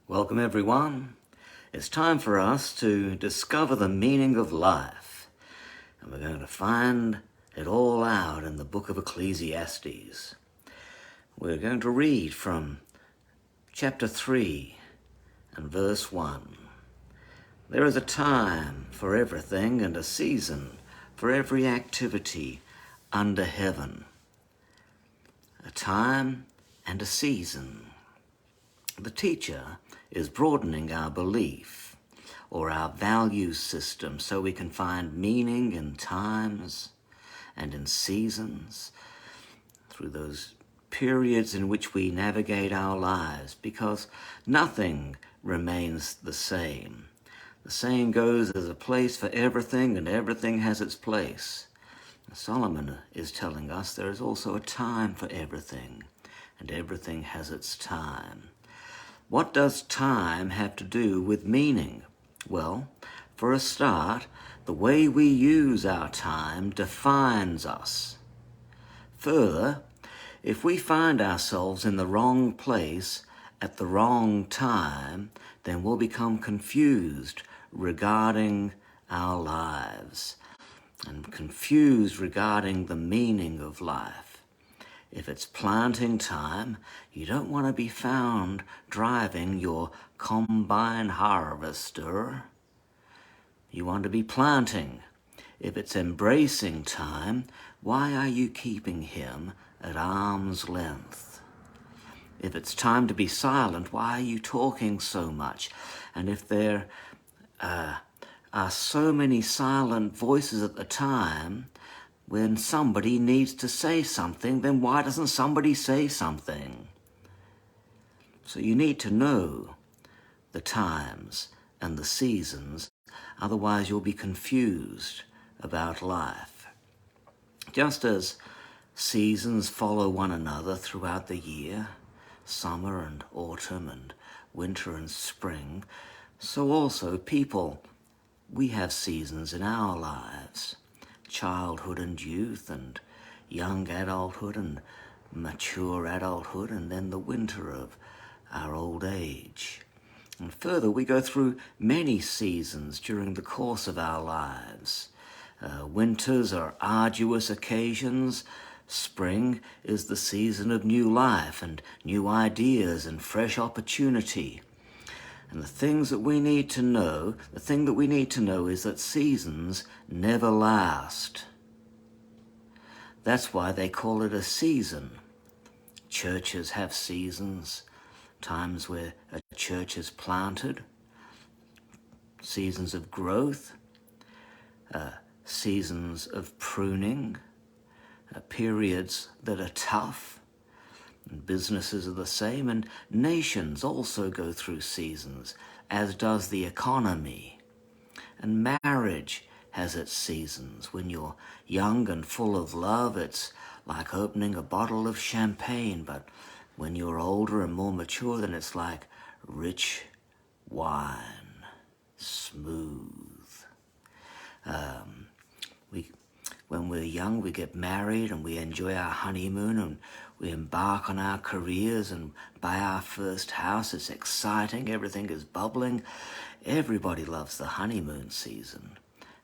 Welcome everyone. It's time for us to discover the meaning of life. And we're going to find it all out in the book of Ecclesiastes. We're going to read from chapter 3 and verse 1. There is a time for everything and a season for every activity under heaven. A time and a season. The teacher is broadening our belief or our value system so we can find meaning in times and in seasons through those periods in which we navigate our lives, because nothing remains the same. The saying goes, there's a place for everything and everything has its place. Solomon is telling us there is also a time for everything and everything has its time. What does time have to do with meaning? Well, for a start, the way we use our time defines us. Further, if we find ourselves in the wrong place at the wrong time, then we'll become confused regarding our lives and confused regarding the meaning of life. If it's planting time, you don't want to be found driving your combine harvester. You want to be planting. If it's embracing time, why are you keeping him at arm's length? If it's time to be silent, why are you talking so much? And if there are so many silent voices at the time, when somebody needs to say something, then why doesn't somebody say something? So you need to know the times and the seasons, otherwise you'll be confused about life. Just as seasons follow one another throughout the year, summer and autumn and winter and spring, so also people, we have seasons in our lives. Childhood and youth and young adulthood and mature adulthood, and then the winter of our old age. And further, we go through many seasons during the course of our lives. Winters are arduous occasions. Spring is the season of new life and new ideas and fresh opportunity. And the thing that we need to know is that seasons never last. That's why they call it a season. Churches have seasons, times where a church is planted, seasons of growth, seasons of pruning, periods that are tough. And businesses are the same, and nations also go through seasons, as does the economy. And marriage has its seasons. When you're young and full of love, it's like opening a bottle of champagne, but when you're older and more mature, then it's like rich wine, smooth. When we're young, we get married and we enjoy our honeymoon and we embark on our careers and buy our first house. It's exciting. Everything is bubbling. Everybody loves the honeymoon season.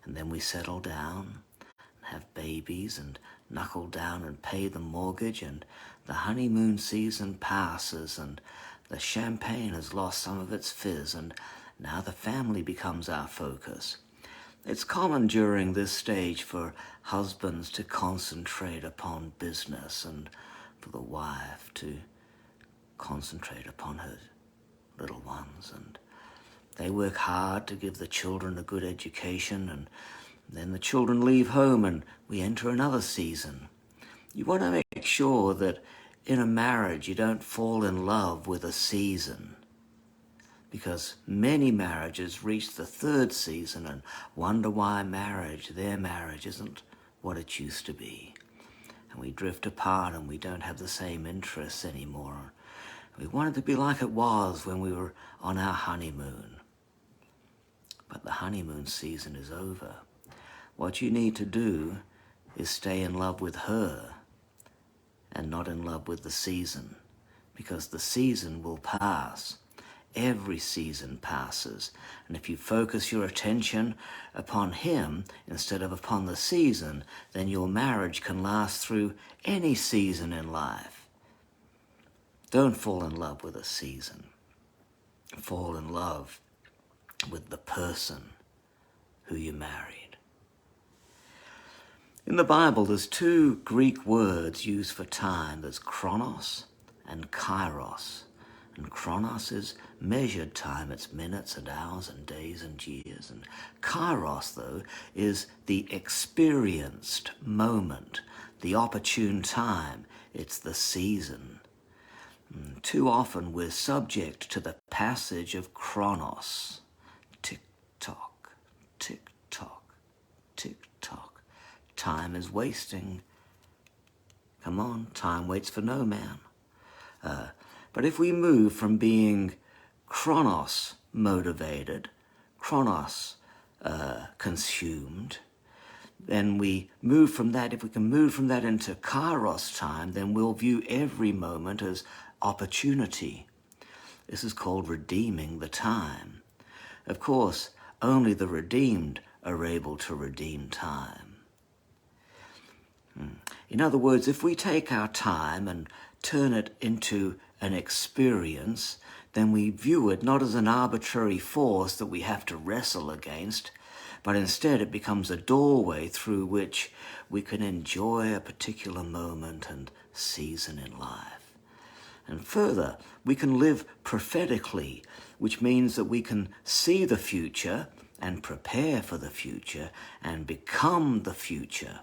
And then we settle down and have babies and knuckle down and pay the mortgage, and the honeymoon season passes and the champagne has lost some of its fizz, and now the family becomes our focus. It's common during this stage for husbands to concentrate upon business and for the wife to concentrate upon her little ones. And they work hard to give the children a good education, and then the children leave home and we enter another season. You want to make sure that in a marriage you don't fall in love with a season, because many marriages reach the third season and wonder why their marriage isn't what it used to be. And we drift apart and we don't have the same interests anymore. We want it to be like it was when we were on our honeymoon. But the honeymoon season is over. What you need to do is stay in love with her and not in love with the season, because the season will pass. Every season passes. And if you focus your attention upon him instead of upon the season, then your marriage can last through any season in life. Don't fall in love with a season. Fall in love with the person who you married. In the Bible, there's two Greek words used for time. There's chronos and kairos. And chronos is measured time. It's minutes and hours and days and years. And kairos, though, is the experienced moment, the opportune time. It's the season. And too often we're subject to the passage of chronos. Tick-tock, tick-tock, tick-tock. Time is wasting. Come on, time waits for no man. But if we move from being chronos motivated, chronos consumed, then we move from that. If we can move from that into kairos time, then we'll view every moment as opportunity. This is called redeeming the time. Of course, only the redeemed are able to redeem time. In other words, if we take our time and turn it into an experience, then we view it not as an arbitrary force that we have to wrestle against, but instead it becomes a doorway through which we can enjoy a particular moment and season in life. And further, we can live prophetically, which means that we can see the future and prepare for the future and become the future.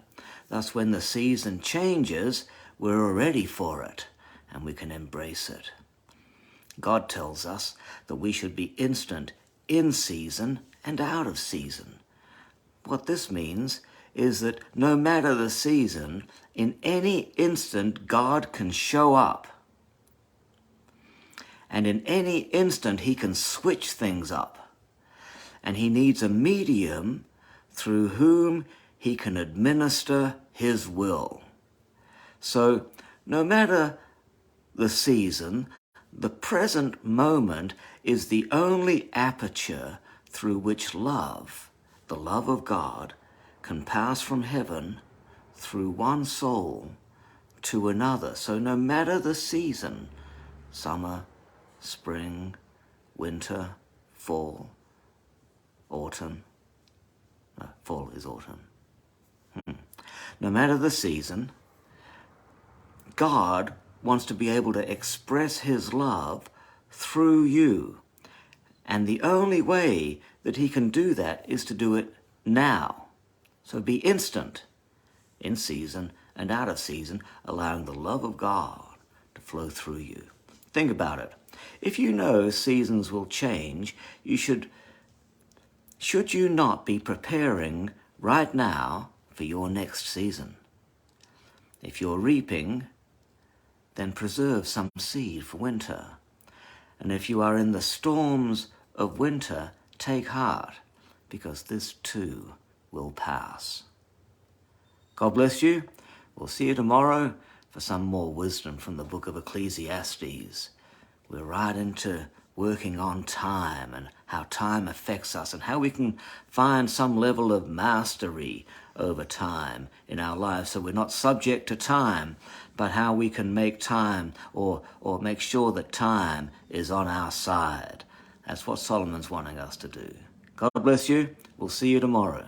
Thus, when the season changes, we're ready for it and we can embrace it. God tells us that we should be instant in season and out of season. What this means is that no matter the season, in any instant God can show up. And in any instant he can switch things up. And he needs a medium through whom he can administer his will. So no matter the season, the present moment is the only aperture through which love, the love of God, can pass from heaven through one soul to another. So no matter the season, summer, spring, winter, fall, autumn. No, fall is autumn. No matter the season, God wants to be able to express his love through you. And the only way that he can do that is to do it now. So be instant, in season and out of season, allowing the love of God to flow through you. Think about it. If you know seasons will change, should you not be preparing right now for your next season? If you're reaping, then preserve some seed for winter. And if you are in the storms of winter, take heart, because this too will pass. God bless you. We'll see you tomorrow for some more wisdom from the book of Ecclesiastes. We're right into working on time and how time affects us and how we can find some level of mastery over time in our lives so we're not subject to time, but how we can make time or make sure that time is on our side. That's what Solomon's wanting us to do. God bless you. We'll see you tomorrow.